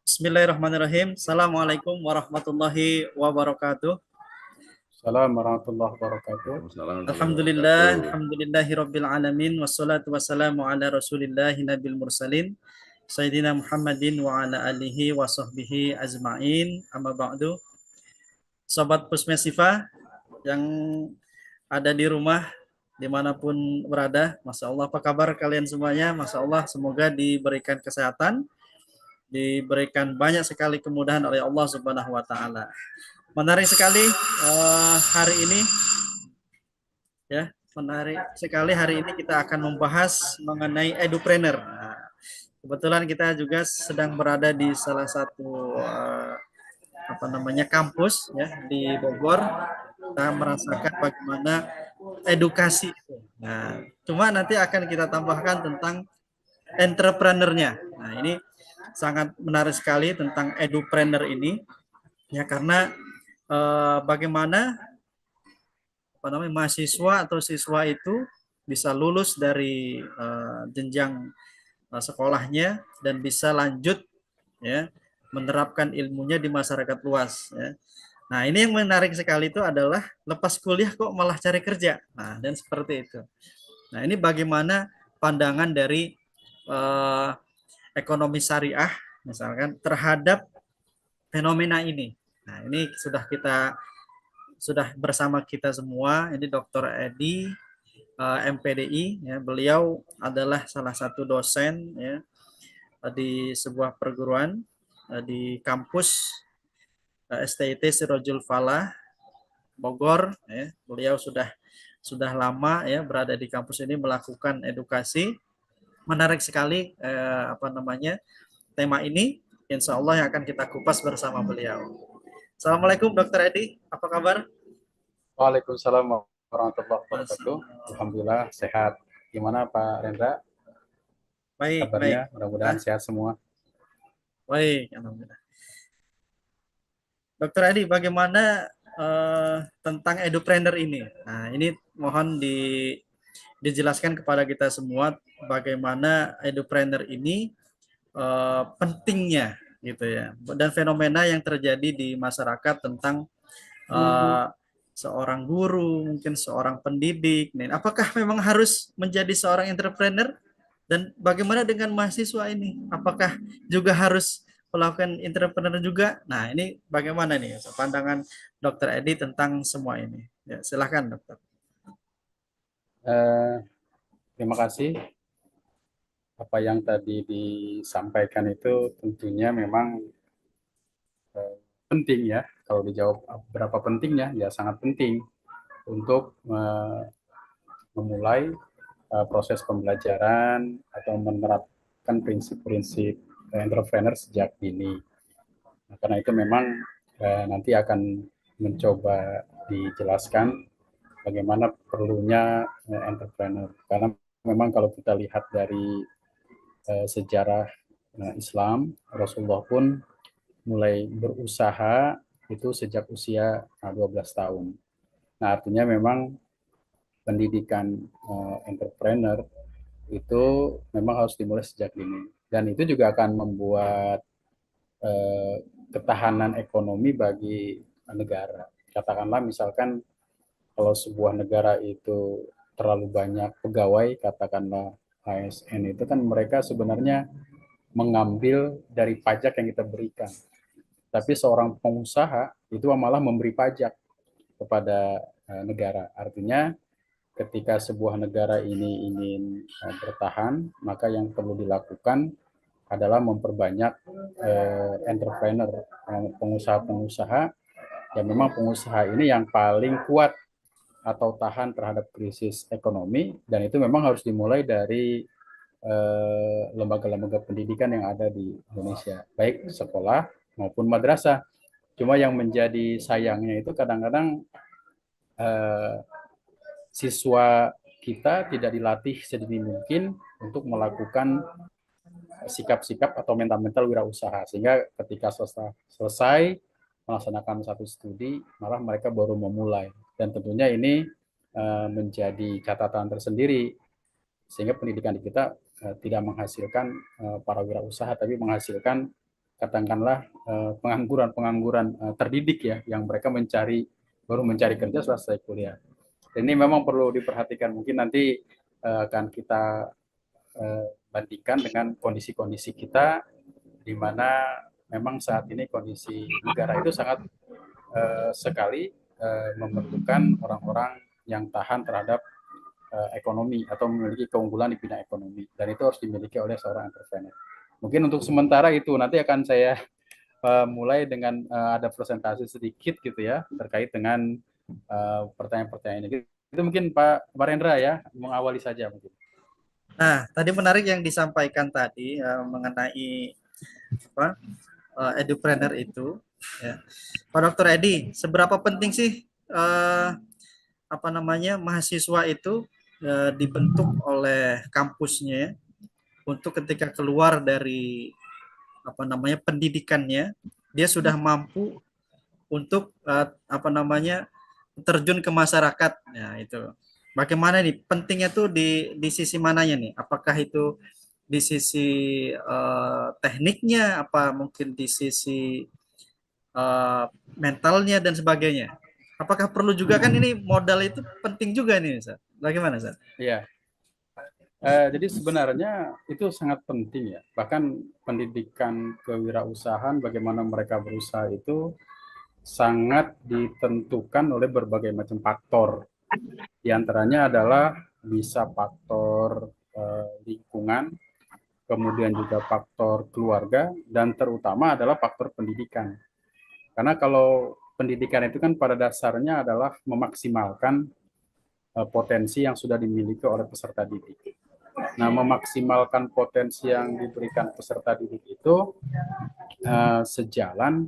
Bismillahirrahmanirrahim. Assalamualaikum warahmatullahi wabarakatuh. Assalamualaikum warahmatullahi wabarakatuh. Alhamdulillah, alhamdulillahirabbil alamin wassalatu wassalamu ala rasulillahi nabil mursalin Sayyidina Muhammadin wa ala alihi wa sahbihi ajma'in. Amma ba'du. Sobat Pusmesifa yang ada di rumah dimanapun berada, Masya Allah, apa kabar kalian semuanya? Masya Allah, semoga diberikan kesehatan, diberikan banyak sekali kemudahan oleh Allah Subhanahu wa taala. Menarik sekali hari ini ya, menarik sekali hari ini kita akan membahas mengenai edupreneur. Nah, kebetulan kita juga sedang berada di salah satu kampus ya di Bogor. Kita merasakan bagaimana edukasi itu. Nah, cuma nanti akan kita tambahkan tentang entrepreneurnya. Nah, ini sangat menarik sekali tentang edupreneur ini ya, karena bagaimana mahasiswa atau siswa itu bisa lulus dari jenjang sekolahnya dan bisa lanjut ya menerapkan ilmunya di masyarakat luas ya. Nah, ini yang menarik sekali itu adalah lepas kuliah kok malah cari kerja. Nah, dan seperti itu. Nah, ini bagaimana pandangan dari eh, ekonomi syariah misalkan terhadap fenomena ini. Nah, ini sudah bersama kita semua. Ini Dr. Edi MPDI ya. Beliau adalah salah satu dosen ya di sebuah perguruan di kampus STIT Sirojul Falah Bogor ya. Beliau sudah lama ya berada di kampus ini melakukan edukasi. Menarik sekali tema ini. Insya Allah yang akan kita kupas bersama beliau. Assalamualaikum Dokter Edi, apa kabar? Waalaikumsalam warahmatullahi wabarakatuh. Alhamdulillah sehat. Gimana Pak Rendra? Baik, baik. Kabarnya mudah-mudahan sehat semua. Baik, alhamdulillah. Dokter Edi, bagaimana tentang edupreneur ini? Nah, ini mohon dijelaskan kepada kita semua bagaimana edupreneur ini pentingnya gitu ya, dan fenomena yang terjadi di masyarakat tentang seorang guru, mungkin seorang pendidik. Nih, apakah memang harus menjadi seorang entrepreneur? Dan bagaimana dengan mahasiswa ini? Apakah juga harus melakukan entrepreneur juga? Nah, ini bagaimana nih pandangan Dokter Edi tentang semua ini? Ya, silakan dokter. Terima kasih. Apa yang tadi disampaikan itu tentunya memang penting ya. Kalau dijawab berapa pentingnya, ya sangat penting untuk memulai proses pembelajaran atau menerapkan prinsip-prinsip entrepreneur sejak dini. Nah, karena itu memang nanti akan mencoba dijelaskan bagaimana perlunya entrepreneur. Karena memang kalau kita lihat dari sejarah Islam, Rasulullah pun mulai berusaha itu sejak usia 12 tahun. Nah, artinya memang pendidikan entrepreneur itu memang harus dimulai sejak dini. Dan itu juga akan membuat ketahanan ekonomi bagi negara. Katakanlah misalkan kalau sebuah negara itu terlalu banyak pegawai, katakanlah ASN, itu kan mereka sebenarnya mengambil dari pajak yang kita berikan. Tapi seorang pengusaha itu malah memberi pajak kepada negara. Artinya ketika sebuah negara ini ingin bertahan, maka yang perlu dilakukan adalah memperbanyak entrepreneur, pengusaha-pengusaha, yang memang pengusaha ini yang paling kuat atau tahan terhadap krisis ekonomi, dan itu memang harus dimulai dari lembaga-lembaga pendidikan yang ada di Indonesia, baik sekolah maupun madrasah. Cuma yang menjadi sayangnya itu kadang-kadang siswa kita tidak dilatih sedini mungkin untuk melakukan sikap-sikap atau mental-mental wirausaha, sehingga ketika selesai melaksanakan satu studi malah mereka baru memulai, dan tentunya ini menjadi catatan tersendiri, sehingga pendidikan kita tidak menghasilkan para wirausaha, tapi menghasilkan katakanlah pengangguran terdidik ya, yang mereka baru mencari kerja selesai kuliah. Dan ini memang perlu diperhatikan. Mungkin nanti akan kita bandingkan dengan kondisi-kondisi kita, di mana memang saat ini kondisi negara itu sangat sekali memerlukan orang-orang yang tahan terhadap ekonomi atau memiliki keunggulan di bidang ekonomi, dan itu harus dimiliki oleh seorang entrepreneur. Mungkin untuk sementara itu, nanti akan saya mulai dengan ada presentasi sedikit gitu ya terkait dengan pertanyaan-pertanyaan ini. Itu mungkin Pak Rendra ya, mengawali saja mungkin. Nah, tadi menarik yang disampaikan tadi mengenai apa edupreneur itu. Ya. Pak Dr. Edi, seberapa penting sih mahasiswa itu dibentuk oleh kampusnya untuk ketika keluar dari pendidikannya, dia sudah mampu untuk terjun ke masyarakat. Nah, itu. Bagaimana nih pentingnya tuh di sisi mananya nih? Apakah itu di sisi tekniknya, apa mungkin di sisi mentalnya dan sebagainya? Apakah perlu juga, kan ini modal itu penting juga nih, Ustaz. Bagaimana, Ustaz? Iya. Jadi sebenarnya itu sangat penting ya. Bahkan pendidikan kewirausahaan, bagaimana mereka berusaha itu sangat ditentukan oleh berbagai macam faktor. Di antaranya adalah bisa faktor lingkungan, kemudian juga faktor keluarga, dan terutama adalah faktor pendidikan. Karena kalau pendidikan itu kan pada dasarnya adalah memaksimalkan potensi yang sudah dimiliki oleh peserta didik. Nah, memaksimalkan potensi yang diberikan peserta didik itu sejalan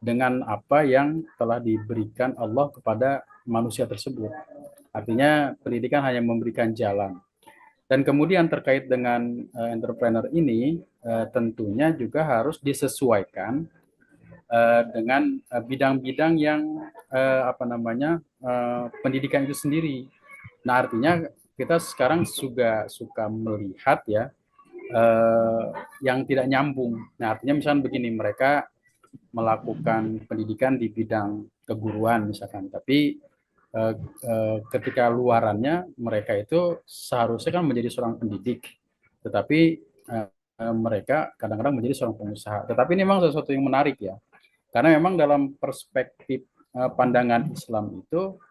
dengan apa yang telah diberikan Allah kepada manusia tersebut. Artinya pendidikan hanya memberikan jalan. Dan kemudian terkait dengan entrepreneur ini tentunya juga harus disesuaikan dengan bidang-bidang yang pendidikan itu sendiri. Nah, artinya kita sekarang juga suka melihat ya yang tidak nyambung. Nah, artinya misalnya begini, mereka melakukan pendidikan di bidang keguruan misalkan, tapi ketika luarannya mereka itu seharusnya kan menjadi seorang pendidik, tetapi mereka kadang-kadang menjadi seorang pengusaha. Tetapi ini memang sesuatu yang menarik ya, karena memang dalam perspektif pandangan Islam itu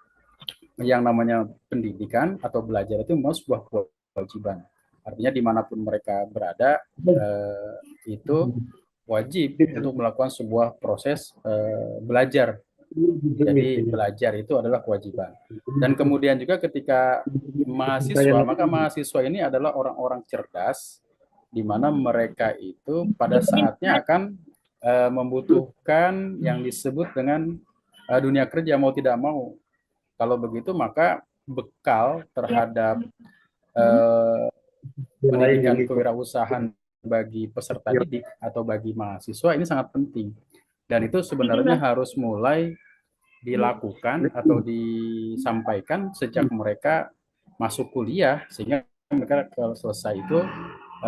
yang namanya pendidikan atau belajar itu memang sebuah kewajiban. Artinya dimanapun mereka berada itu wajib untuk melakukan sebuah proses belajar. Jadi belajar itu adalah kewajiban. Dan kemudian juga ketika mahasiswa, maka mahasiswa ini adalah orang-orang cerdas, di mana mereka itu pada saatnya akan membutuhkan yang disebut dengan dunia kerja mau tidak mau. Kalau begitu maka bekal terhadap pendidikan kewirausahaan bagi peserta didik atau bagi mahasiswa ini sangat penting. Dan itu sebenarnya harus mulai dilakukan atau disampaikan sejak mereka masuk kuliah, sehingga mereka kalau selesai itu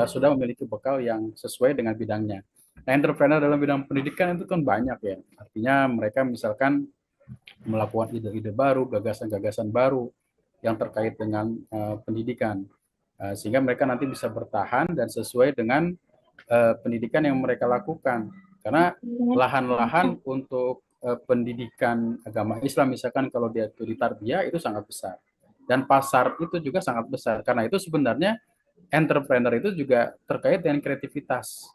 sudah memiliki bekal yang sesuai dengan bidangnya. Nah, entrepreneur dalam bidang pendidikan itu kan banyak ya. Artinya mereka misalkan melakukan ide-ide baru, gagasan-gagasan baru yang terkait dengan pendidikan, sehingga mereka nanti bisa bertahan dan sesuai dengan pendidikan yang mereka lakukan. Karena lahan-lahan untuk pendidikan agama Islam misalkan kalau dia itu di tarbiyah itu sangat besar, dan pasar itu juga sangat besar. Karena itu sebenarnya entrepreneur itu juga terkait dengan kreativitas,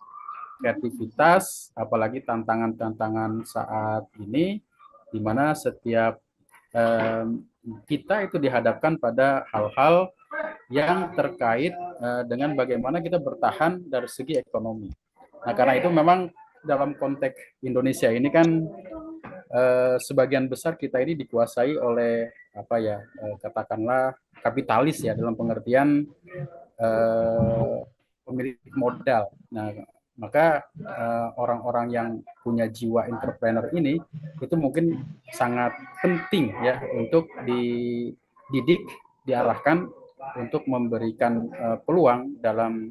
apalagi tantangan-tantangan saat ini, di mana setiap kita itu dihadapkan pada hal-hal yang terkait dengan bagaimana kita bertahan dari segi ekonomi. Nah, karena itu memang dalam konteks Indonesia ini kan sebagian besar kita ini dikuasai oleh katakanlah kapitalis ya, dalam pengertian pemilik modal. Nah, maka orang-orang yang punya jiwa entrepreneur ini itu mungkin sangat penting ya untuk dididik, diarahkan untuk memberikan peluang dalam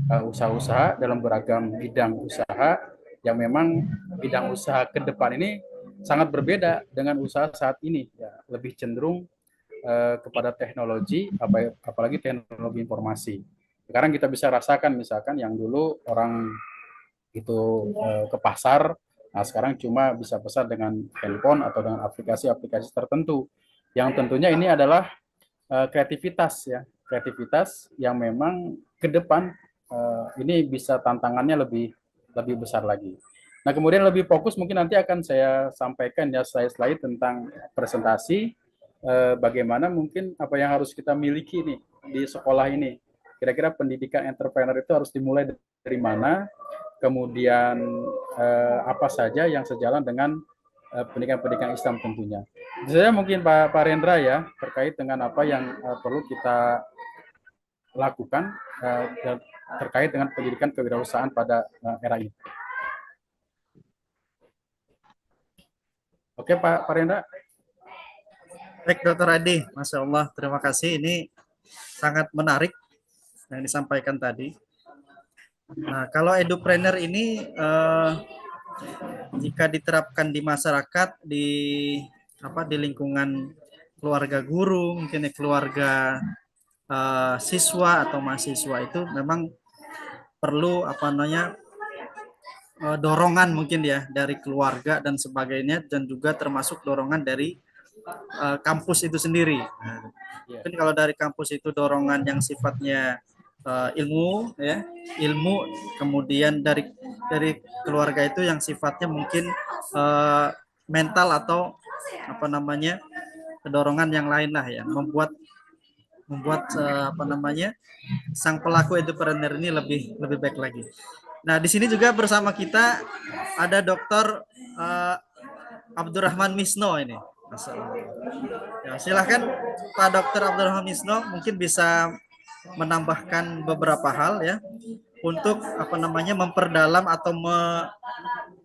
usaha-usaha dalam beragam bidang usaha yang memang bidang usaha ke depan ini sangat berbeda dengan usaha saat ini, ya, lebih cenderung kepada teknologi, apalagi teknologi informasi. Sekarang kita bisa rasakan misalkan yang dulu orang itu ke pasar, nah sekarang cuma bisa pesan dengan handphone atau dengan aplikasi-aplikasi tertentu. Yang tentunya ini adalah kreativitas, ya, kreativitas yang memang ke depan ini bisa tantangannya lebih besar lagi. Nah, kemudian lebih fokus mungkin nanti akan saya sampaikan ya slide-slide tentang presentasi bagaimana mungkin apa yang harus kita miliki nih di sekolah ini. Kira-kira pendidikan entrepreneur itu harus dimulai dari mana, kemudian apa saja yang sejalan dengan pendidikan-pendidikan Islam tentunya. Saya mungkin Pak Rendra ya terkait dengan apa yang perlu kita lakukan terkait dengan pendidikan kewirausahaan pada era ini. Oke Pak Rendra. Baik Dr. Adi, Masya Allah, terima kasih. Ini sangat menarik yang disampaikan tadi. Nah, kalau edupreneur ini jika diterapkan di masyarakat, di lingkungan keluarga guru, mungkin keluarga siswa atau mahasiswa, itu memang perlu dorongan mungkin ya dari keluarga dan sebagainya, dan juga termasuk dorongan dari kampus itu sendiri. Nah, mungkin kalau dari kampus itu dorongan yang sifatnya ilmu, ya, ilmu, kemudian dari keluarga itu yang sifatnya mungkin mental atau dorongan yang lain lah, ya, membuat sang pelaku entrepreneur ini lebih baik lagi. Nah, di sini juga bersama kita ada Dr. Abdurrahman Misno ini. Ya, silahkan Pak Dr. Abdurrahman Misno mungkin bisa menambahkan beberapa hal ya untuk memperdalam atau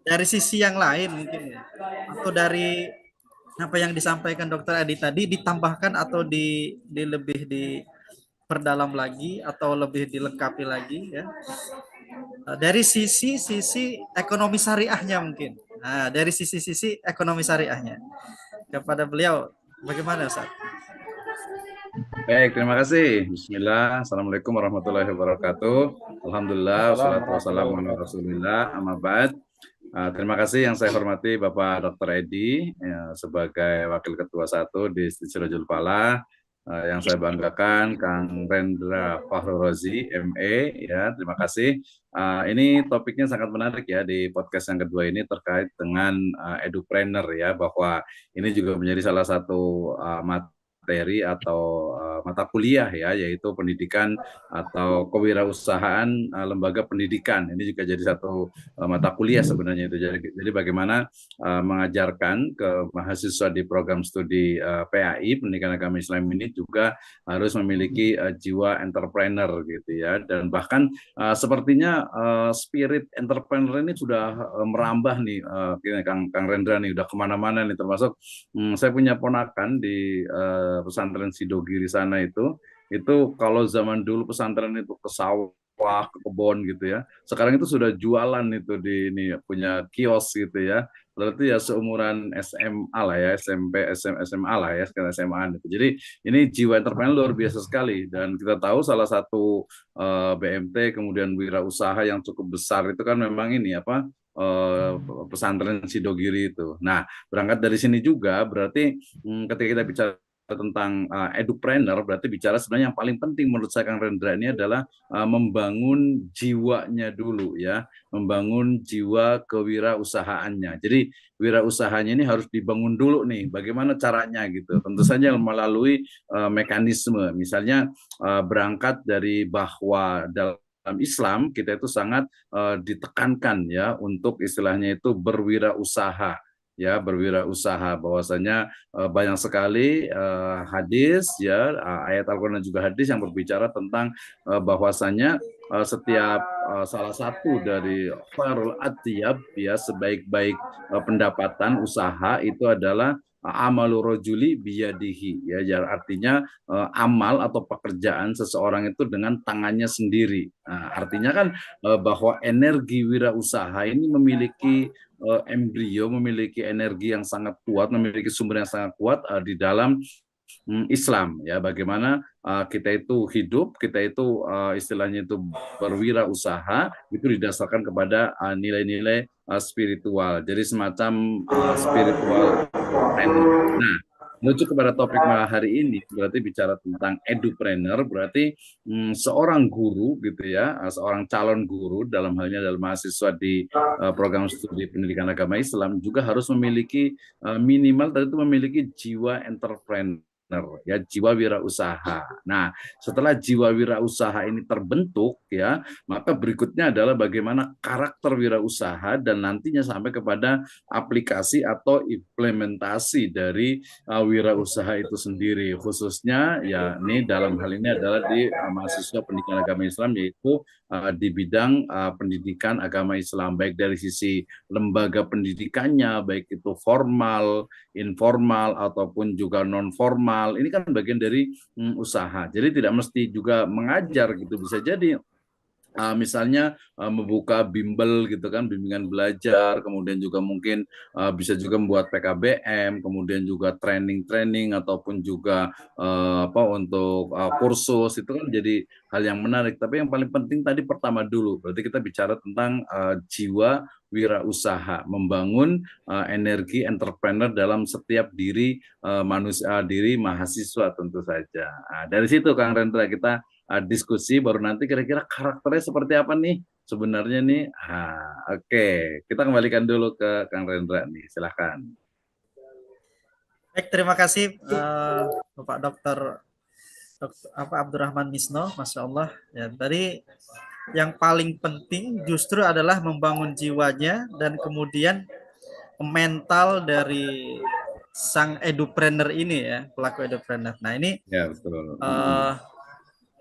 dari sisi yang lain mungkin ya, atau dari apa yang disampaikan Dr. Adi tadi ditambahkan atau lebih diperdalam lagi atau lebih dilengkapi lagi ya. Dari sisi ekonomi syariahnya mungkin. Nah, dari sisi ekonomi syariahnya. Kepada beliau bagaimana Ustaz? Baik, terima kasih. Bismillah. Assalamualaikum warahmatullahi wabarakatuh. Alhamdulillah, wassalatu wassalamu ala rasulillah, amma ba'd. Terima kasih yang saya hormati Bapak Dr. Edi ya, sebagai Wakil Ketua 1 di Sirajul Falah, yang saya banggakan Kang Rendra Fahru Rozi, ME, ya, terima kasih. Ini topiknya sangat menarik ya di podcast yang kedua ini terkait dengan edupreneur ya, bahwa ini juga menjadi salah satu materi atau mata kuliah ya, yaitu pendidikan atau kewirausahaan lembaga pendidikan. Ini juga jadi satu mata kuliah sebenarnya itu. Jadi bagaimana mengajarkan ke mahasiswa di program studi PAI Pendidikan Agama Islam ini juga harus memiliki jiwa entrepreneur gitu ya. Dan bahkan sepertinya spirit entrepreneur ini sudah merambah nih, Kang Rendra nih udah kemana-mana nih, termasuk saya punya ponakan di pesantren Sidogiri sana itu kalau zaman dulu pesantren itu ke sawah, ke kebun gitu ya. Sekarang itu sudah jualan itu di ini punya kios gitu ya. Berarti ya seumuran SMA lah ya, SMP, SMA lah ya, sekarang SMA itu. Jadi ini jiwa entrepreneur luar biasa sekali, dan kita tahu salah satu BMT kemudian wirausaha yang cukup besar itu kan memang ini pesantren Sidogiri itu. Nah, berangkat dari sini juga berarti ketika kita bicara tentang edupreneur, berarti bicara sebenarnya yang paling penting menurut saya Kang Rendra ini adalah membangun jiwanya dulu ya, membangun jiwa kewirausahaannya. Jadi wirausahanya ini harus dibangun dulu nih, bagaimana caranya gitu. Tentu saja melalui mekanisme, misalnya berangkat dari bahwa dalam Islam kita itu sangat ditekankan ya untuk istilahnya itu berwirausaha. Ya, berwirausaha, bahwasanya banyak sekali hadis ya, ayat Al-Qur'an dan juga hadis yang berbicara tentang bahwasanya setiap salah satu dari khairul atiyab, ya, sebaik-baik pendapatan usaha itu adalah amalu rojuli biyadihi, ya, artinya amal atau pekerjaan seseorang itu dengan tangannya sendiri. Nah, artinya kan bahwa energi wirausaha ini memiliki embrio, memiliki energi yang sangat kuat, memiliki sumber yang sangat kuat di dalam Islam, ya, bagaimana kita itu hidup, kita itu istilahnya itu berwirausaha itu didasarkan kepada nilai-nilai spiritual. Jadi semacam spiritual. Nah, menuju kepada topik hari ini berarti bicara tentang edupreneur, berarti seorang guru gitu ya, seorang calon guru dalam halnya adalah mahasiswa di program studi pendidikan agama Islam juga harus memiliki minimal tadi itu memiliki jiwa entrepreneur, ya, jiwa wirausaha. Nah, setelah jiwa wirausaha ini terbentuk, ya, maka berikutnya adalah bagaimana karakter wirausaha dan nantinya sampai kepada aplikasi atau implementasi dari wirausaha itu sendiri, khususnya ya ini dalam hal ini adalah di mahasiswa pendidikan agama Islam, yaitu di bidang pendidikan agama Islam, baik dari sisi lembaga pendidikannya, baik itu formal, informal ataupun juga non formal. Ini kan bagian dari usaha. Jadi tidak mesti juga mengajar gitu, bisa jadi misalnya membuka bimbel gitu kan, bimbingan belajar, kemudian juga mungkin bisa juga membuat PKBM, kemudian juga training ataupun juga untuk kursus, itu kan jadi hal yang menarik. Tapi yang paling penting tadi pertama dulu, berarti kita bicara tentang jiwa wirausaha, membangun energi entrepreneur dalam setiap diri manusia, diri mahasiswa tentu saja. Nah, dari situ Kang Rendra kita diskusi, baru nanti kira-kira karakternya seperti apa nih sebenarnya nih. Oke. Kita kembalikan dulu ke Kang Rendra nih, silahkan. Baik, terima kasih Bapak Dokter Abdurrahman Misno, Masya Allah. Ya, tadi yang paling penting justru adalah membangun jiwanya dan kemudian mental dari sang edupreneur ini, ya, pelaku edupreneur. Nah, ini ya, betul.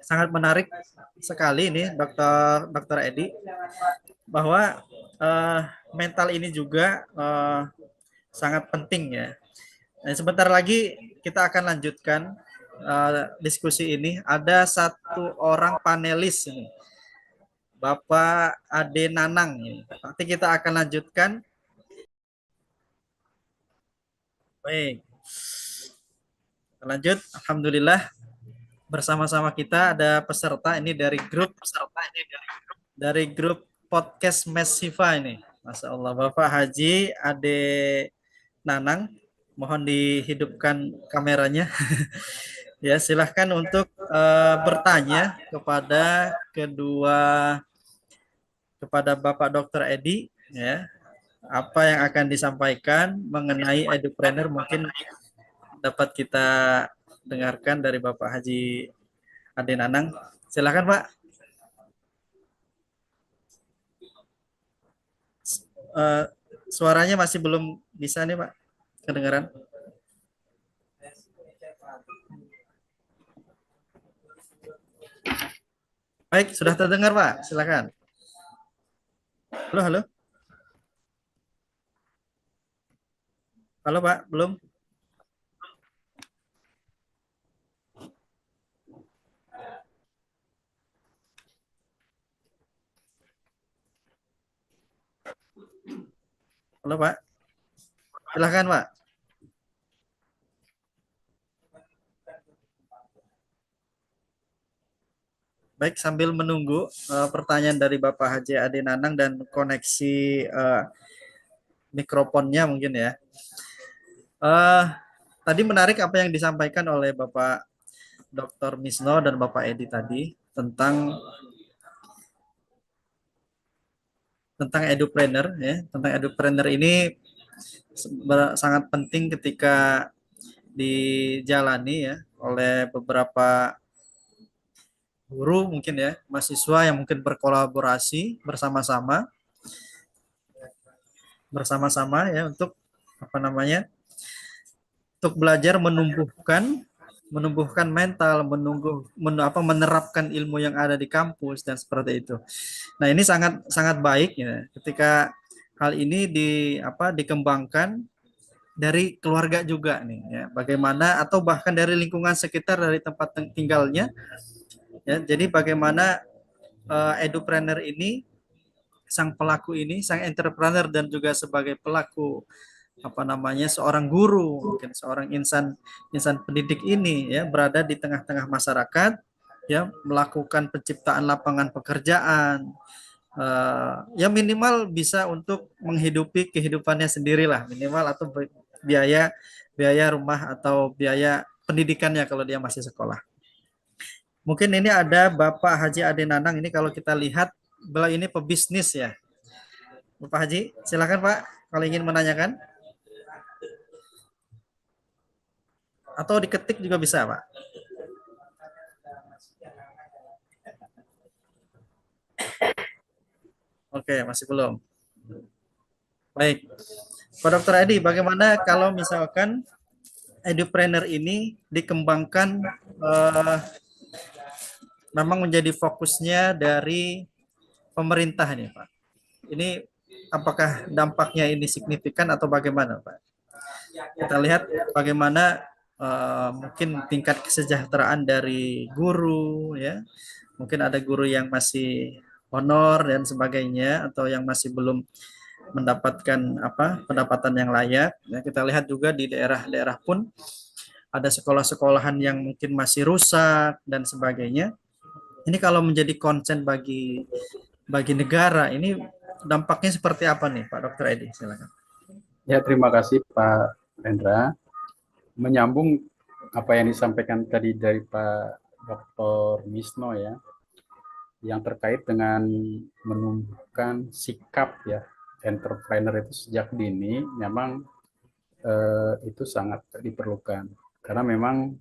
Sangat menarik sekali ini Dokter Edi, bahwa mental ini juga sangat penting, ya. Nah, sebentar lagi kita akan lanjutkan diskusi ini. Ada satu orang panelis ini, Bapak Ade Nanang ini. Nanti kita akan lanjutkan. Baik. Lanjut, alhamdulillah. Bersama-sama kita ada peserta ini dari grup podcast Mesiva ini. Masya Allah, Bapak Haji Ade Nanang, mohon dihidupkan kameranya. Ya, silahkan untuk bertanya kepada Bapak Dr. Edi, ya, apa yang akan disampaikan mengenai edupreneur mungkin dapat kita dengarkan dari Bapak Haji Ade Nanang. Silakan, Pak. Suaranya masih belum bisa nih, Pak, kedengaran. Baik, sudah terdengar, Pak. Silakan. Halo, halo. Halo, Pak, belum? Halo, Pak. Silakan, Pak. Baik, sambil menunggu pertanyaan dari Bapak Haji Ade Nanang dan koneksi mikrofonnya mungkin, ya. Tadi menarik apa yang disampaikan oleh Bapak Dr. Misno dan Bapak Edi tadi tentang edupreneur, ya. Tentang edupreneur ini sangat penting ketika dijalani, ya, oleh beberapa guru mungkin, ya, mahasiswa yang mungkin berkolaborasi bersama-sama, ya, untuk untuk belajar menumbuhkan menumbuhkan mental, menerapkan ilmu yang ada di kampus dan seperti itu. Nah, ini sangat sangat baik ya ketika hal ini dikembangkan dari keluarga juga nih ya. Bagaimana atau bahkan dari lingkungan sekitar dari tempat tinggalnya ya. Jadi bagaimana edupreneur ini, sang pelaku ini, sang entrepreneur dan juga sebagai pelaku seorang guru, mungkin seorang insan pendidik ini ya berada di tengah-tengah masyarakat ya, melakukan penciptaan lapangan pekerjaan, ya minimal bisa untuk menghidupi kehidupannya sendirilah, minimal, atau biaya biaya rumah atau biaya pendidikannya kalau dia masih sekolah. Mungkin ini ada Bapak Haji Ade Nanang, ini kalau kita lihat beliau ini pebisnis ya. Bapak Haji, silakan Pak kalau ingin menanyakan. Atau diketik juga bisa, Pak. Oke, masih belum. Baik. Pak Dr. Edi, bagaimana kalau misalkan edupreneur ini dikembangkan memang menjadi fokusnya dari pemerintah nih, Pak? Ini apakah dampaknya ini signifikan atau bagaimana, Pak? Kita lihat bagaimana mungkin tingkat kesejahteraan dari guru ya. Mungkin ada guru yang masih honor dan sebagainya, atau yang masih belum mendapatkan pendapatan yang layak. Ya, kita lihat juga di daerah-daerah pun ada sekolah-sekolahan yang mungkin masih rusak dan sebagainya. Ini kalau menjadi konsen bagi negara, ini dampaknya seperti apa nih, Pak Dr. Edi? Silakan. Ya, terima kasih Pak Rendra. Menyambung apa yang disampaikan tadi dari Pak Dr. Misno ya, yang terkait dengan menumbuhkan sikap ya entrepreneur itu sejak dini, memang itu sangat diperlukan, karena memang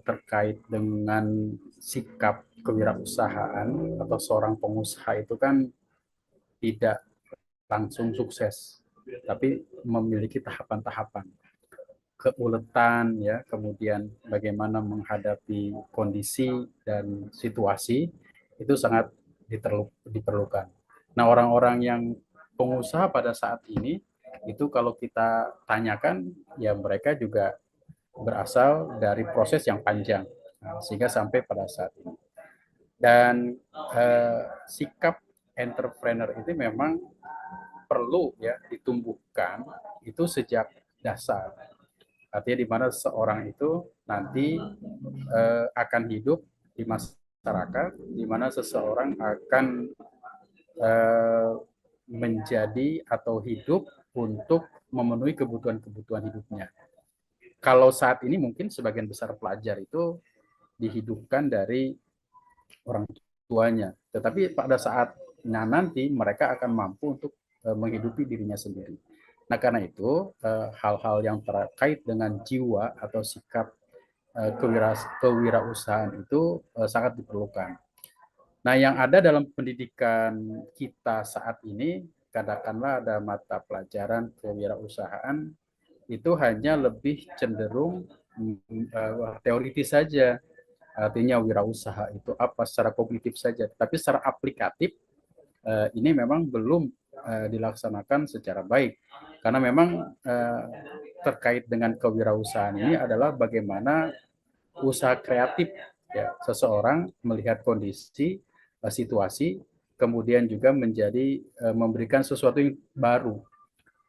terkait dengan sikap kewirausahaan atau seorang pengusaha itu kan tidak langsung sukses, tapi memiliki tahapan-tahapan, keuletan ya, kemudian bagaimana menghadapi kondisi dan situasi, itu sangat diperlukan. Nah, orang-orang yang pengusaha pada saat ini itu kalau kita tanyakan ya, mereka juga berasal dari proses yang panjang, sehingga sampai pada saat ini. Dan sikap entrepreneur itu memang perlu ya ditumbuhkan itu sejak dasar. Artinya di mana seorang itu nanti akan hidup di masyarakat, di mana seseorang akan menjadi atau hidup untuk memenuhi kebutuhan-kebutuhan hidupnya. Kalau saat ini mungkin sebagian besar pelajar itu dihidupkan dari orang tuanya, tetapi pada saatnya nanti mereka akan mampu untuk menghidupi dirinya sendiri. Nah, karena itu hal-hal yang terkait dengan jiwa atau sikap kewirausahaan itu sangat diperlukan. Nah, yang ada dalam pendidikan kita saat ini, katakanlah ada mata pelajaran kewirausahaan, itu hanya lebih cenderung teoritis saja. Artinya wirausaha itu apa secara kognitif saja, tapi secara aplikatif ini memang belum dilaksanakan secara baik, karena memang terkait dengan kewirausahaan ini adalah bagaimana usaha kreatif ya, seseorang melihat kondisi situasi, kemudian juga menjadi memberikan sesuatu yang baru.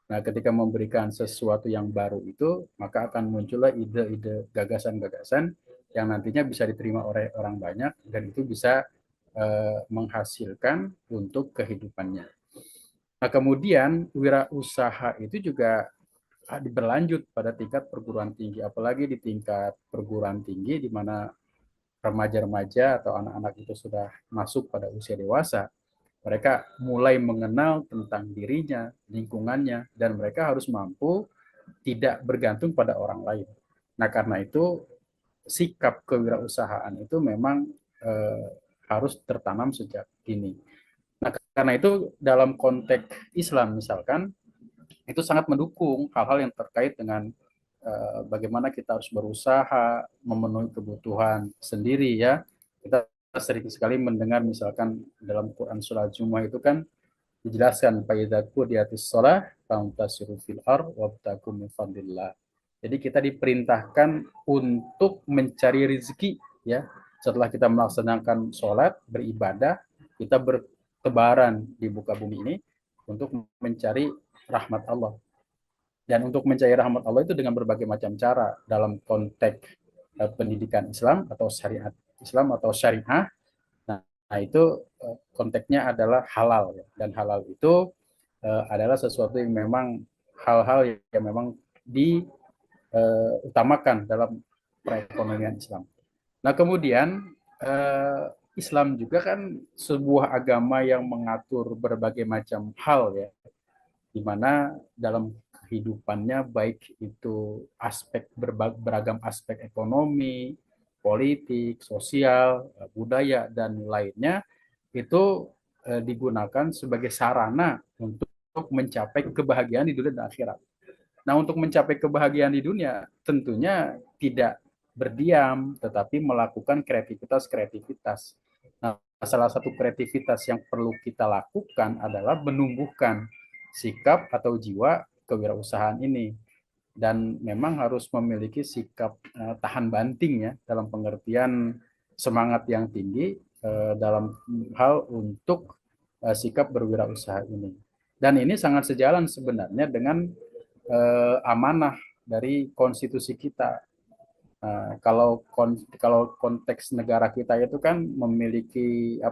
Nah, ketika memberikan sesuatu yang baru itu, maka akan muncullah ide-ide, gagasan-gagasan yang nantinya bisa diterima oleh orang banyak, dan itu bisa menghasilkan untuk kehidupannya. Nah, kemudian wirausaha itu juga berlanjut pada tingkat perguruan tinggi, apalagi di tingkat perguruan tinggi di mana remaja-remaja atau anak-anak itu sudah masuk pada usia dewasa. Mereka mulai mengenal tentang dirinya, lingkungannya, dan mereka harus mampu tidak bergantung pada orang lain. Nah, karena itu sikap kewirausahaan itu memang harus tertanam sejak dini. Nah, karena itu dalam konteks Islam misalkan, itu sangat mendukung hal-hal yang terkait dengan bagaimana kita harus berusaha memenuhi kebutuhan sendiri ya. Kita sering sekali mendengar misalkan dalam Quran surah Jumu'ah itu kan dijelaskan faidza qudiyatis shalah fantasiru fil ardh wabtaghu min fadlillah. Jadi kita diperintahkan untuk mencari rezeki ya. Setelah kita melaksanakan sholat, beribadah, kita bertebaran di muka bumi ini untuk mencari rahmat Allah. Dan untuk mencari rahmat Allah itu dengan berbagai macam cara dalam konteks pendidikan Islam atau syariat Islam atau syariah. Nah itu konteksnya adalah halal ya. Dan halal itu adalah sesuatu yang memang hal-hal yang memang diutamakan dalam perekonomian Islam. Nah kemudian Islam juga kan sebuah agama yang mengatur berbagai macam hal ya, di mana dalam kehidupannya baik itu aspek beragam aspek ekonomi, politik, sosial, budaya dan lainnya itu digunakan sebagai sarana untuk mencapai kebahagiaan di dunia dan akhirat. Nah, untuk mencapai kebahagiaan di dunia tentunya tidak berdiam, tetapi melakukan kreativitas. Nah, salah satu kreativitas yang perlu kita lakukan adalah menumbuhkan sikap atau jiwa kewirausahaan ini. Dan memang harus memiliki sikap tahan banting ya, dalam pengertian semangat yang tinggi dalam hal untuk sikap berwirausaha ini. Dan ini sangat sejalan sebenarnya dengan amanah dari konstitusi kita. Kalau konteks negara kita itu kan memiliki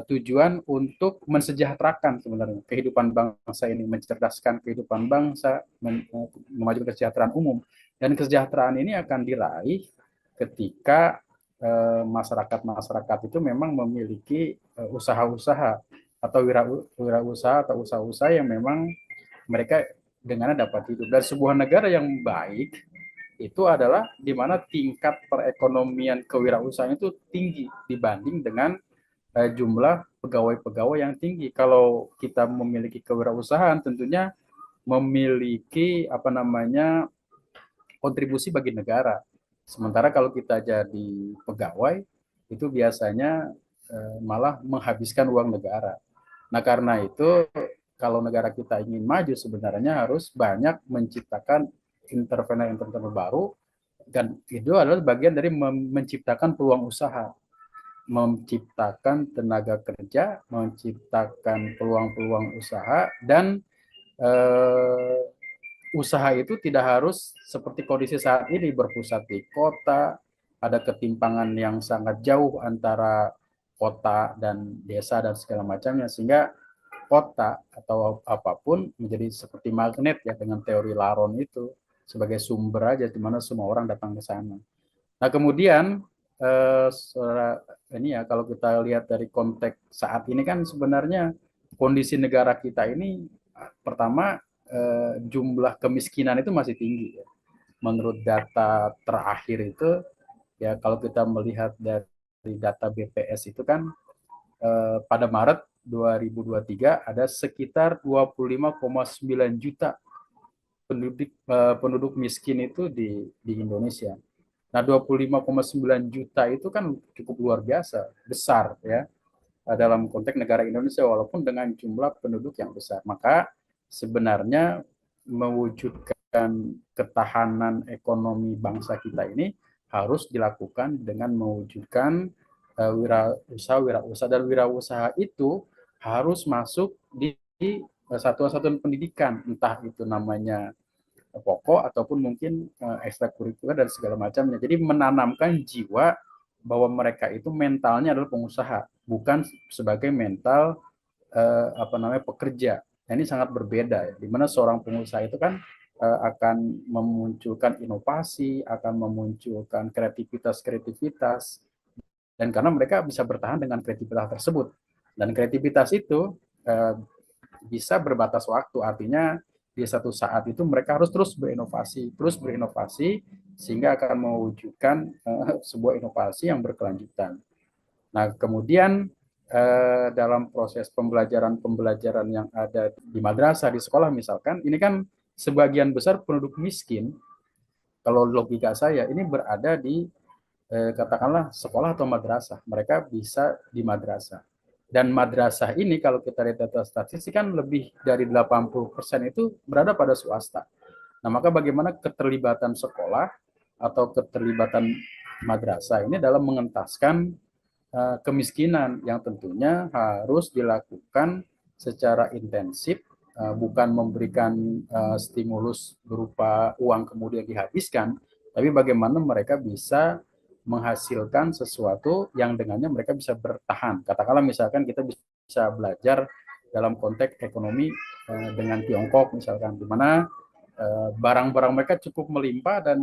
tujuan untuk mensejahterakan sebenarnya kehidupan bangsa ini, mencerdaskan kehidupan bangsa, memajukan kesejahteraan umum. Dan kesejahteraan ini akan diraih ketika masyarakat itu memang memiliki usaha-usaha atau wirausaha atau usaha-usaha yang memang mereka dengannya dapat hidup. Dan sebuah negara yang baik itu adalah di mana tingkat perekonomian kewirausahaan itu tinggi dibanding dengan jumlah pegawai-pegawai yang tinggi. Kalau kita memiliki kewirausahaan tentunya memiliki kontribusi bagi negara. Sementara kalau kita jadi pegawai itu biasanya malah menghabiskan uang negara. Nah karena itu kalau negara kita ingin maju sebenarnya harus banyak menciptakan entrepreneur baru, dan itu adalah bagian dari menciptakan peluang usaha, menciptakan tenaga kerja, menciptakan peluang-peluang usaha, dan usaha itu tidak harus seperti kondisi saat ini berpusat di kota, ada ketimpangan yang sangat jauh antara kota dan desa dan segala macamnya, sehingga kota atau apapun menjadi seperti magnet ya, dengan teori Laron itu sebagai sumber aja di mana semua orang datang ke sana. Nah kemudian ini ya, kalau kita lihat dari konteks saat ini kan sebenarnya kondisi negara kita ini pertama jumlah kemiskinan itu masih tinggi ya. Menurut data terakhir itu ya, kalau kita melihat dari data BPS itu kan pada Maret 2023 ada sekitar 25,9 juta penduduk miskin itu di Indonesia. Nah, 25,9 juta itu kan cukup luar biasa, besar ya, dalam konteks negara Indonesia walaupun dengan jumlah penduduk yang besar. Maka sebenarnya mewujudkan ketahanan ekonomi bangsa kita ini harus dilakukan dengan mewujudkan wirausaha, dan wirausaha itu harus masuk di satuan-satuan pendidikan, entah itu namanya pokok ataupun mungkin ekstrakurikuler dan segala macamnya. Jadi menanamkan jiwa bahwa mereka itu mentalnya adalah pengusaha, bukan sebagai mental pekerja. Nah, ini sangat berbeda ya, di mana seorang pengusaha itu kan akan memunculkan inovasi, akan memunculkan kreativitas, dan karena mereka bisa bertahan dengan kreativitas tersebut. Dan kreativitas itu bisa berbatas waktu, artinya di satu saat itu mereka harus terus berinovasi sehingga akan mewujudkan sebuah inovasi yang berkelanjutan. Nah, kemudian dalam proses pembelajaran yang ada di madrasah, di sekolah misalkan, ini kan sebagian besar penduduk miskin, kalau logika saya, ini berada di katakanlah sekolah atau madrasah. Mereka bisa di madrasah. Dan madrasah ini kalau kita lihat data statistik kan lebih dari 80% itu berada pada swasta. Nah, maka bagaimana keterlibatan sekolah atau keterlibatan madrasah ini dalam mengentaskan kemiskinan yang tentunya harus dilakukan secara intensif, bukan memberikan stimulus berupa uang kemudian dihabiskan, tapi bagaimana mereka bisa menghasilkan sesuatu yang dengannya mereka bisa bertahan. Katakanlah misalkan kita bisa belajar dalam konteks ekonomi dengan Tiongkok misalkan, di mana barang-barang mereka cukup melimpah dan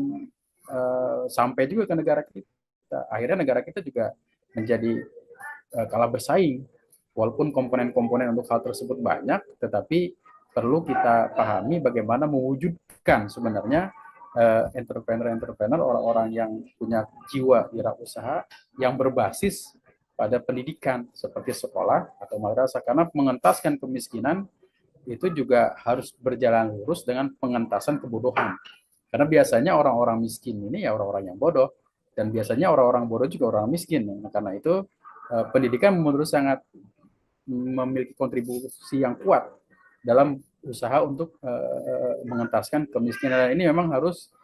sampai juga ke negara kita. Akhirnya negara kita juga menjadi kalah bersaing. Walaupun komponen-komponen untuk hal tersebut banyak, tetapi perlu kita pahami bagaimana mewujudkan sebenarnya entrepreneur-entrepreneur, orang-orang yang punya jiwa wirausaha yang berbasis pada pendidikan seperti sekolah atau madrasah, karena mengentaskan kemiskinan itu juga harus berjalan lurus dengan pengentasan kebodohan. Karena biasanya orang-orang miskin ini ya orang-orang yang bodoh, dan biasanya orang-orang bodoh juga orang miskin. Nah, karena itu pendidikan menurut sangat memiliki kontribusi yang kuat dalam usaha untuk mengentaskan kemiskinan. Ini memang harus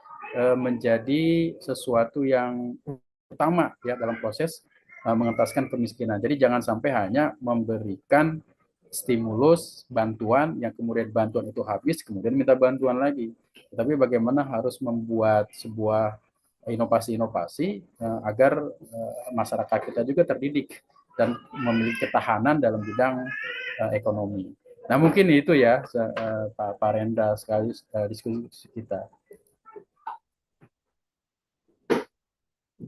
menjadi sesuatu yang utama ya dalam proses mengentaskan kemiskinan. Jadi jangan sampai hanya memberikan stimulus, bantuan, yang kemudian bantuan itu habis, kemudian minta bantuan lagi. Tapi bagaimana harus membuat sebuah inovasi-inovasi agar masyarakat kita juga terdidik dan memiliki ketahanan dalam bidang ekonomi. Nah mungkin itu ya Pak Renda sekali diskusi kita.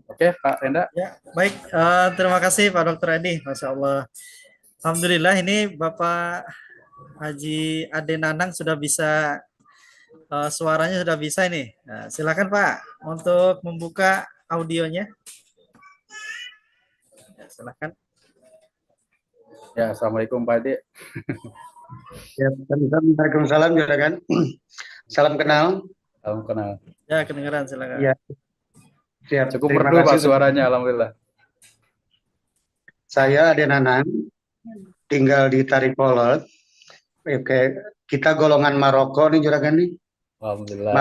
Oke Pak Renda. Ya, baik. Terima kasih Pak Dr. Edi. Masya Allah. Alhamdulillah ini Bapak Haji Ade Nanang sudah bisa, suaranya sudah bisa ini. Nah, silakan Pak untuk membuka audionya. Ya, silakan. Ya, Assalamualaikum Pak Ade. Ya, Waalaikumsalam, kan? Salam kenal. Salam kenal. Ya, kedengaran, silakan. Ya. Siap. Cukup merdu Pak suaranya, alhamdulillah. Saya Ade Nanang, tinggal di Tarikolot. Oke, kita golongan Maroko nih juragan nih. Alhamdulillah.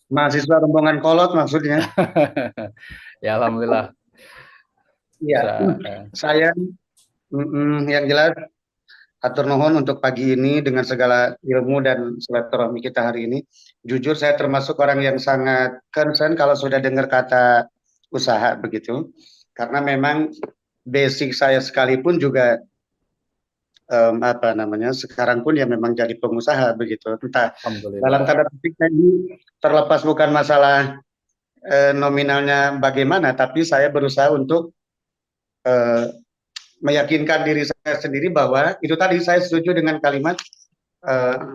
Mahasiswa rombongan kolot maksudnya. Ya, alhamdulillah. Iya. Saya yang jelas atur nuhun untuk pagi ini dengan segala ilmu dan silaturahmi kita hari ini. Jujur saya termasuk orang yang sangat concern kalau sudah dengar kata usaha begitu. Karena memang basic saya sekalipun juga sekarang pun ya memang jadi pengusaha begitu. Entah dalam tanda petik ini terlepas bukan masalah nominalnya bagaimana, tapi saya berusaha untuk meyakinkan diri saya sendiri bahwa itu tadi saya setuju dengan kalimat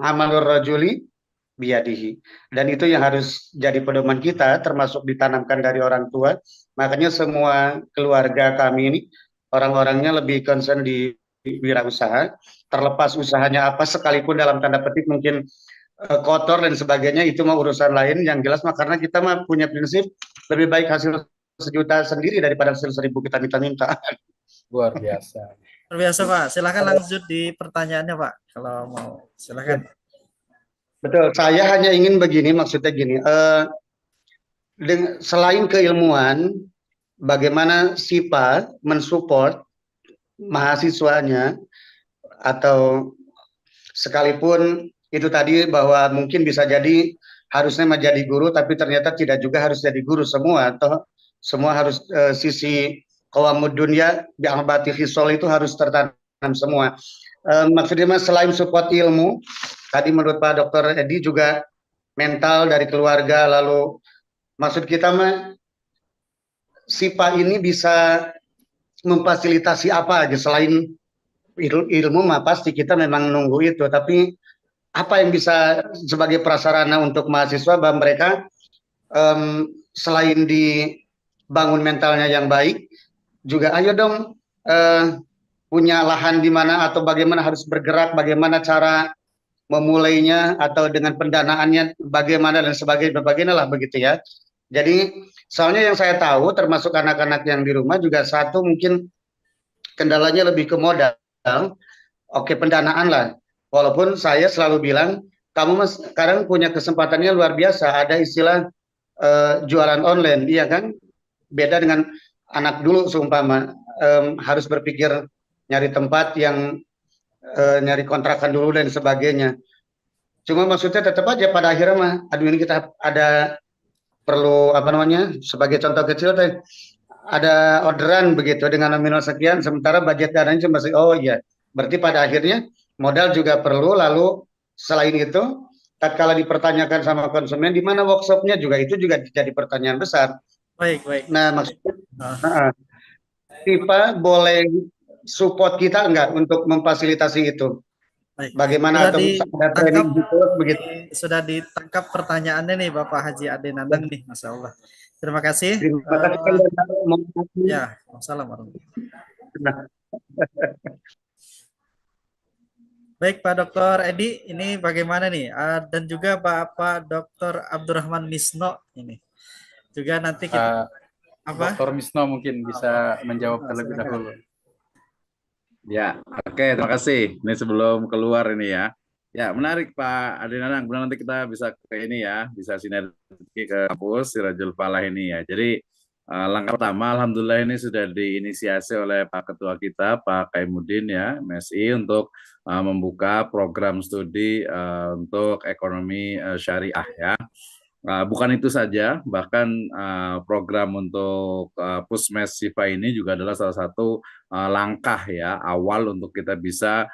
amalur rajuli biyadihi, dan itu yang harus jadi pedoman kita, termasuk ditanamkan dari orang tua. Makanya semua keluarga kami ini orang-orangnya lebih concern di wirausaha, terlepas usahanya apa sekalipun dalam tanda petik mungkin kotor dan sebagainya, itu mah urusan lain. Yang jelas mah karena kita mah punya prinsip lebih baik hasil 1 juta sendiri daripada hasil 1000 kita minta-minta. Luar biasa. Luar biasa Pak. Silakan lanjut di pertanyaannya Pak. Kalau mau silakan. Betul. Saya hanya ingin begini, maksudnya gini. Selain keilmuan, bagaimana SIPA mensupport mahasiswanya, atau sekalipun itu tadi bahwa mungkin bisa jadi harusnya menjadi guru, tapi ternyata tidak juga harus jadi guru semua, atau semua harus sisi qawamud dunya bi'ahbati khisol itu harus tertanam semua. Maksudnya mas, selain support ilmu, tadi menurut Pak Dr. Edi juga mental dari keluarga, lalu maksud kita mah SIPA ini bisa memfasilitasi apa aja selain ilmu mah pasti kita memang nunggu itu, tapi apa yang bisa sebagai prasarana untuk mahasiswa bahwa mereka selain dibangun mentalnya yang baik, juga ayo dong punya lahan di mana atau bagaimana harus bergerak, bagaimana cara memulainya atau dengan pendanaannya bagaimana dan sebagainya lah begitu ya. Jadi soalnya yang saya tahu termasuk anak-anak yang di rumah juga satu mungkin kendalanya lebih ke modal. Oke, pendanaan lah. Walaupun saya selalu bilang kamu mas sekarang punya kesempatannya luar biasa. Ada istilah jualan online, iya kan? Beda dengan anak dulu seumpama harus berpikir nyari tempat yang nyari kontrakan dulu dan sebagainya. Cuma maksudnya tetap aja pada akhirnya mah, aduh ini kita ada perlu apa namanya sebagai contoh kecil teh ada orderan begitu dengan nominal sekian, sementara budget dananya cuma oh iya, berarti pada akhirnya modal juga perlu. Lalu selain itu, tatkala dipertanyakan sama konsumen di mana workshopnya juga itu juga jadi pertanyaan besar. Baik, baik. Nah maksudnya Sipa boleh support kita enggak untuk memfasilitasi itu? Baik. Bagaimana atau ada training gitu begitu? Sudah ditangkap pertanyaannya nih Bapak Haji Ade Nanang nih, Masya Allah. Terima kasih. Terima kasih. Ya, Assalamualaikum. Baik Pak Dr. Edi, ini bagaimana nih? Dan juga Bapak Dr. Abdurrahman Misno ini. Juga nanti kita Dr. Misno mungkin bisa menjawab terlebih dahulu. Ya, oke, terima kasih. Ini sebelum keluar ini ya. Ya, menarik Pak Ade Nanang. Benar nanti kita bisa ke ini ya, bisa sinergi ke kampus Sirajul Falah ini ya. Jadi langkah pertama, alhamdulillah ini sudah diinisiasi oleh Pak Ketua kita, Pak Kaimuddin ya, MSI untuk membuka program studi untuk ekonomi syariah ya. Bukan itu saja, bahkan program untuk Pusmes Sifa ini juga adalah salah satu langkah ya awal untuk kita bisa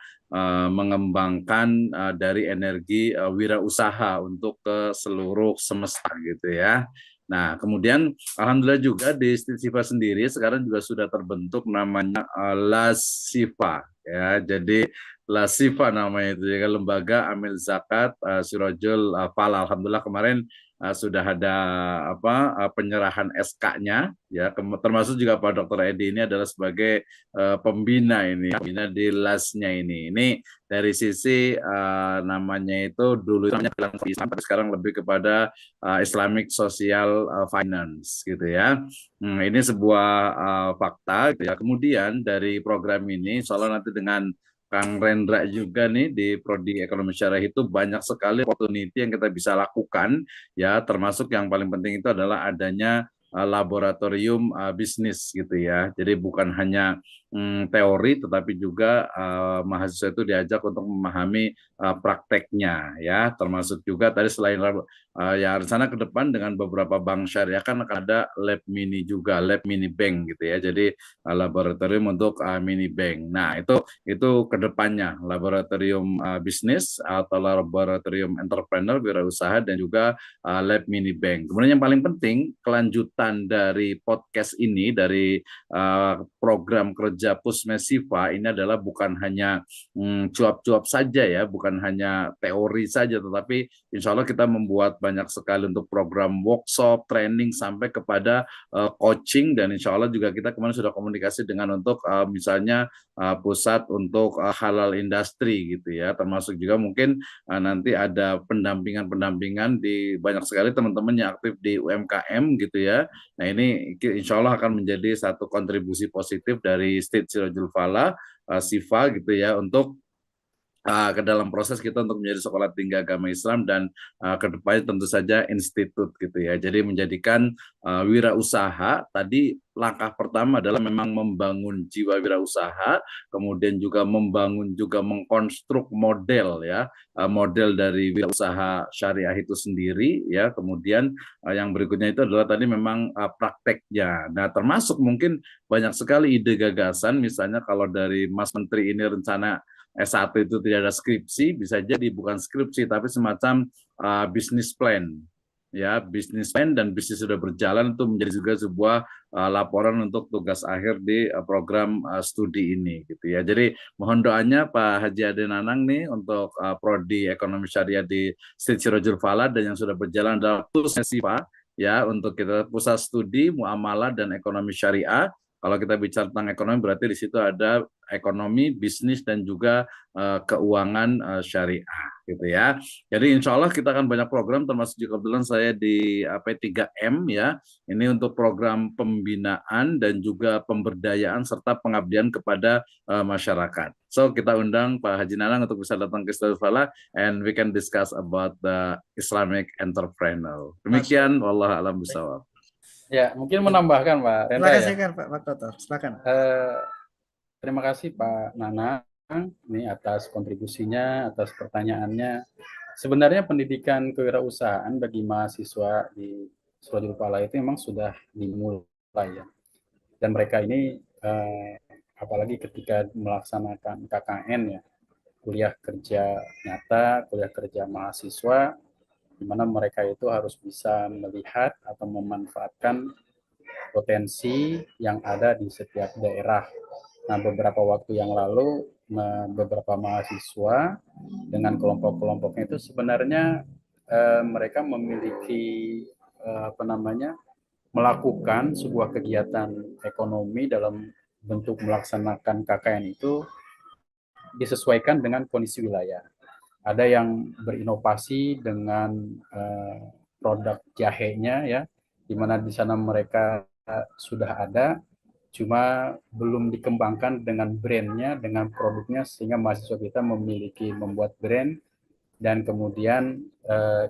mengembangkan dari energi wirausaha untuk ke seluruh semesta gitu ya. Nah, kemudian alhamdulillah juga di Sifa sendiri sekarang juga sudah terbentuk namanya LASIFA ya. Jadi LASIFA namanya itu ya, Lembaga Amil Zakat Sirajul Falah. Alhamdulillah kemarin sudah ada penyerahan SK-nya ya, termasuk juga Pak Dr. Edi ini adalah sebagai pembina ini, pembina di LAS-nya ini. Ini dari sisi namanya itu dulu namanya Islam, tapi sekarang lebih kepada Islamic Social Finance gitu ya. Ini sebuah fakta gitu ya. Kemudian dari program ini, insya Allah nanti dengan Kang Rendra juga nih di Prodi Ekonomi Syariah itu banyak sekali opportunity yang kita bisa lakukan ya, termasuk yang paling penting itu adalah adanya laboratorium bisnis gitu ya. Jadi bukan hanya teori tetapi juga mahasiswa itu diajak untuk memahami prakteknya ya, termasuk juga tadi selain ya rencana ke depan dengan beberapa bank syariah kan akan ada lab mini juga, lab mini bank gitu ya. Jadi laboratorium untuk mini bank. Nah, itu ke depannya laboratorium bisnis atau laboratorium entrepreneur wirausaha dan juga lab mini bank. Kemudian yang paling penting kelanjutan dari podcast ini dari program kerja Pusmes Sifa ini adalah bukan hanya cuap-cuap saja ya, bukan hanya teori saja, tetapi insya Allah kita membuat banyak sekali untuk program workshop, training sampai kepada coaching, dan insya Allah juga kita kemarin sudah komunikasi dengan untuk misalnya pusat untuk halal industri gitu ya, termasuk juga mungkin nanti ada pendampingan di banyak sekali teman-teman yang aktif di UMKM gitu ya. Nah ini insya Allah akan menjadi satu kontribusi positif dari State Sirajul Falah Sifa gitu ya, untuk ke dalam proses kita untuk menjadi sekolah tinggi agama Islam dan ke depannya tentu saja institut gitu ya. Jadi menjadikan wirausaha tadi langkah pertama adalah memang membangun jiwa wirausaha, kemudian juga membangun juga mengkonstruk model ya, model dari wirausaha syariah itu sendiri ya. Kemudian yang berikutnya itu adalah tadi memang prakteknya. Nah, termasuk mungkin banyak sekali ide gagasan, misalnya kalau dari Mas Menteri ini rencana S1 itu tidak ada skripsi, bisa jadi bukan skripsi tapi semacam bisnis plan ya, bisnis plan, dan bisnis sudah berjalan itu menjadi juga sebuah laporan untuk tugas akhir di program studi ini gitu ya. Jadi mohon doanya Pak Haji Ade Nanang nih untuk prodi ekonomi syariah di State Sirajul Falah, dan yang sudah berjalan adalah Pusmes Sifa ya, untuk kita pusat studi muamalah dan ekonomi syariah. Kalau kita bicara tentang ekonomi berarti di situ ada ekonomi, bisnis, dan juga keuangan syariah gitu ya. Jadi insya Allah kita akan banyak program, termasuk juga kebetulan saya di P3M ya. Ini untuk program pembinaan dan juga pemberdayaan serta pengabdian kepada masyarakat. So kita undang Pak Haji Nanang untuk bisa datang ke Istiqlal Falah and we can discuss about the Islamic entrepreneur. Demikian, wallahu a'lam bishawab. Ya, mungkin menambahkan Pak Rendra ya. Silakan Pak Toto, silakan. Terima kasih Pak Nanang ini atas kontribusinya, atas pertanyaannya. Sebenarnya pendidikan kewirausahaan bagi mahasiswa di Surajul Falah itu memang sudah dimulai ya. Dan mereka ini apalagi ketika melaksanakan KKN ya, kuliah kerja nyata, kuliah kerja mahasiswa, di mana mereka itu harus bisa melihat atau memanfaatkan potensi yang ada di setiap daerah. Nah, beberapa waktu yang lalu beberapa mahasiswa dengan kelompok-kelompoknya itu sebenarnya mereka memiliki melakukan sebuah kegiatan ekonomi dalam bentuk melaksanakan KKN itu disesuaikan dengan kondisi wilayah. Ada yang berinovasi dengan produk jahenya ya, di mana di sana mereka sudah ada, cuma belum dikembangkan dengan brandnya, dengan produknya, sehingga mahasiswa kita membuat brand dan kemudian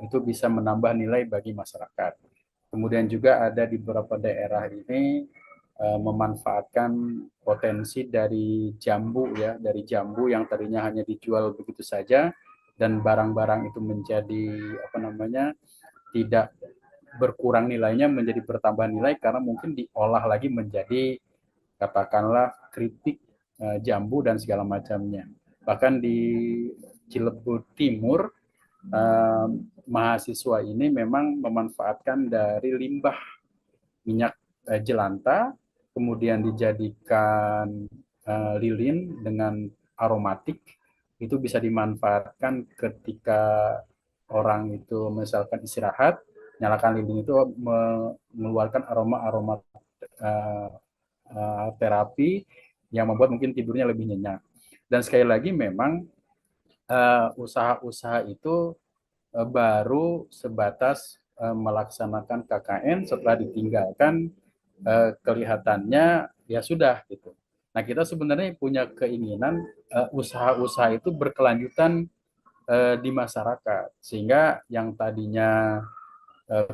itu bisa menambah nilai bagi masyarakat. Kemudian juga ada di beberapa daerah ini memanfaatkan potensi dari jambu ya, dari jambu yang tadinya hanya dijual begitu saja dan barang-barang itu menjadi tidak berkurang nilainya, menjadi bertambah nilai karena mungkin diolah lagi menjadi katakanlah keripik jambu dan segala macamnya. Bahkan di Cilegon Timur mahasiswa ini memang memanfaatkan dari limbah minyak jelantah, kemudian dijadikan lilin dengan aromatik, itu bisa dimanfaatkan ketika orang itu misalkan istirahat, nyalakan lilin itu mengeluarkan aroma terapi yang membuat mungkin tidurnya lebih nyenyak. Dan sekali lagi memang usaha-usaha itu baru sebatas melaksanakan KKN, setelah ditinggalkan kelihatannya ya sudah gitu. Nah, kita sebenarnya punya keinginan usaha-usaha itu berkelanjutan di masyarakat, sehingga yang tadinya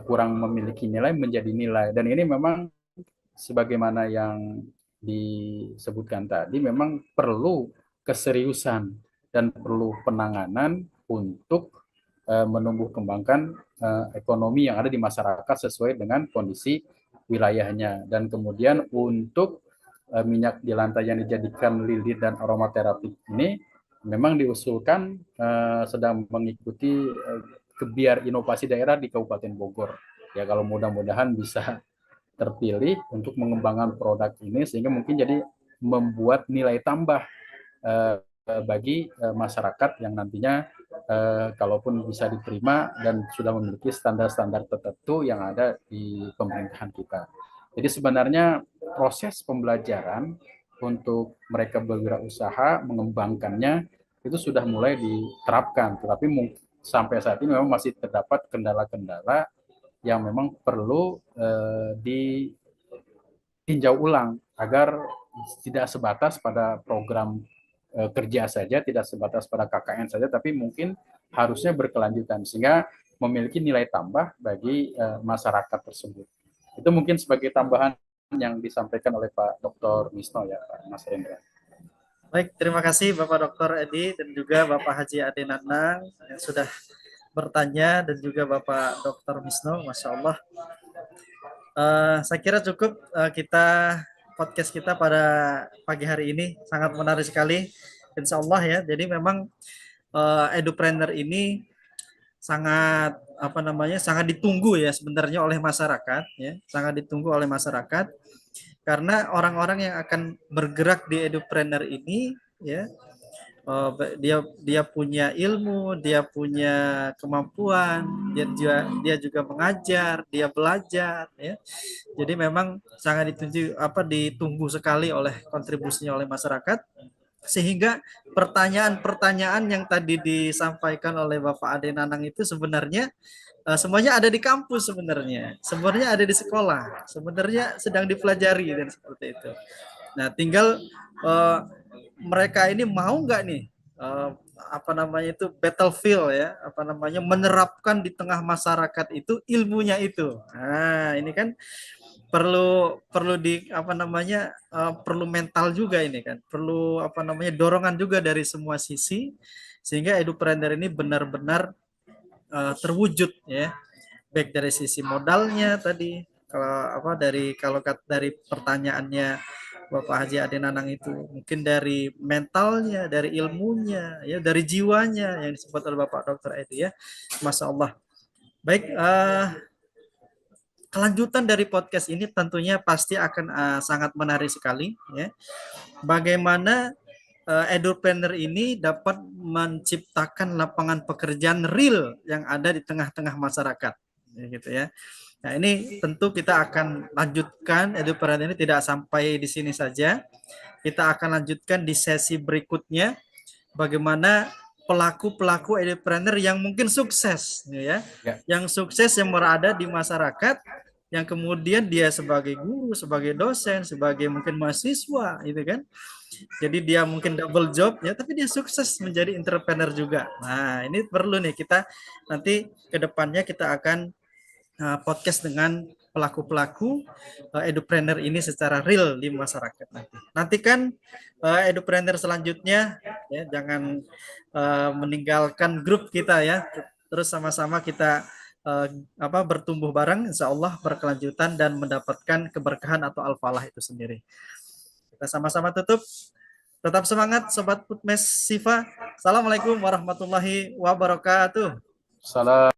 kurang memiliki nilai menjadi nilai. Dan ini memang sebagaimana yang disebutkan tadi, memang perlu keseriusan dan perlu penanganan untuk menumbuh kembangkan ekonomi yang ada di masyarakat sesuai dengan kondisi wilayahnya. Dan kemudian untuk minyak jelantah yang dijadikan lilin dan aromaterapi ini memang diusulkan sedang mengikuti kebiar inovasi daerah di Kabupaten Bogor. Ya, kalau mudah-mudahan bisa terpilih untuk mengembangkan produk ini, sehingga mungkin jadi membuat nilai tambah bagi masyarakat yang nantinya kalaupun bisa diterima dan sudah memiliki standar-standar tertentu yang ada di pemerintahan kita. Jadi sebenarnya proses pembelajaran untuk mereka berwirausaha, mengembangkannya itu sudah mulai diterapkan, tetapi sampai saat ini memang masih terdapat kendala-kendala yang memang perlu ditinjau ulang agar tidak sebatas pada program kerja saja, tidak sebatas pada KKN saja, tapi mungkin harusnya berkelanjutan sehingga memiliki nilai tambah bagi masyarakat tersebut. Itu mungkin sebagai tambahan yang disampaikan oleh Pak Dr. Misno ya, Pak Mas Rendra. Baik, terima kasih Bapak Dr. Edi dan juga Bapak Haji Ade Nanang yang sudah bertanya, dan juga Bapak Dr. Misno, Masya Allah. Saya kira cukup podcast kita pada pagi hari ini, sangat menarik sekali, insya Allah ya. Jadi memang edupreneur ini sangat sangat ditunggu ya sebenarnya oleh masyarakat ya, sangat ditunggu oleh masyarakat karena orang-orang yang akan bergerak di edupreneur ini ya, dia punya ilmu, dia punya kemampuan, dia juga mengajar, dia belajar ya. Jadi memang sangat ditunggu sekali oleh kontribusinya oleh masyarakat. Sehingga pertanyaan-pertanyaan yang tadi disampaikan oleh Bapak Ade Nanang itu sebenarnya semuanya ada di kampus sebenarnya ada di sekolah, sebenarnya sedang dipelajari dan seperti itu. Nah, tinggal mereka ini mau nggak nih battlefield ya, menerapkan di tengah masyarakat itu ilmunya itu. Nah, ini kan perlu perlu mental juga ini kan, perlu dorongan juga dari semua sisi sehingga edupreneur ini benar-benar terwujud ya, baik dari sisi modalnya tadi, kalau dari pertanyaannya Bapak Haji Ade Nanang itu, mungkin dari mentalnya, dari ilmunya, ya, dari jiwanya yang disebut oleh Bapak Dr. Edi ya, Masya Allah. Baik, kelanjutan dari podcast ini tentunya pasti akan sangat menarik sekali ya. Bagaimana edupreneur ini dapat menciptakan lapangan pekerjaan real yang ada di tengah-tengah masyarakat, ya, gitu ya. Nah, ini tentu kita akan lanjutkan edupreneur ini tidak sampai di sini saja. Kita akan lanjutkan di sesi berikutnya bagaimana pelaku-pelaku edupreneur yang mungkin sukses ya. Yang sukses yang berada di masyarakat, yang kemudian dia sebagai guru, sebagai dosen, sebagai mungkin mahasiswa gitu kan. Jadi dia mungkin double job ya, tapi dia sukses menjadi entrepreneur juga. Nah, ini perlu nih kita nanti ke depannya kita akan podcast dengan pelaku-pelaku edupreneur ini secara real di masyarakat nanti. Nantikan edupreneur selanjutnya ya, jangan meninggalkan grup kita ya. Terus sama-sama kita bertumbuh bareng, insya Allah berkelanjutan dan mendapatkan keberkahan atau al-falah itu sendiri. Kita sama-sama tutup. Tetap semangat Sobat Putmes Sifa. Assalamualaikum warahmatullahi wabarakatuh. Salam.